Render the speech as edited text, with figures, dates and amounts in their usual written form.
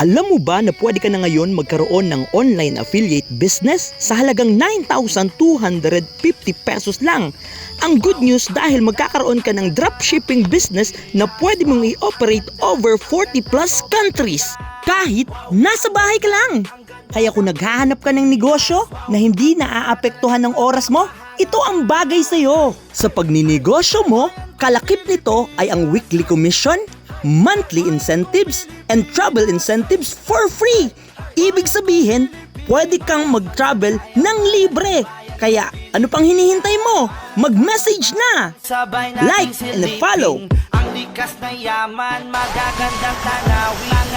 Alam mo ba na pwede ka na ngayon magkaroon ng online affiliate business sa halagang 9,250 pesos lang? Ang good news dahil magkakaroon ka ng dropshipping business na pwede mong i-operate over 40 plus countries. Kahit nasa bahay ka lang. Kaya kung naghahanap ka ng negosyo na hindi naaapektuhan ng oras mo, ito ang bagay sa'yo. Sa pagninegosyo mo, kalakip nito ay ang weekly commission, monthly incentives, and travel incentives for free. Ibig sabihin, pwede kang mag-travel ng libre. Kaya ano pang hinihintay mo? Mag-message na! Like and follow! Ang likas na yaman, magagandang tanawin.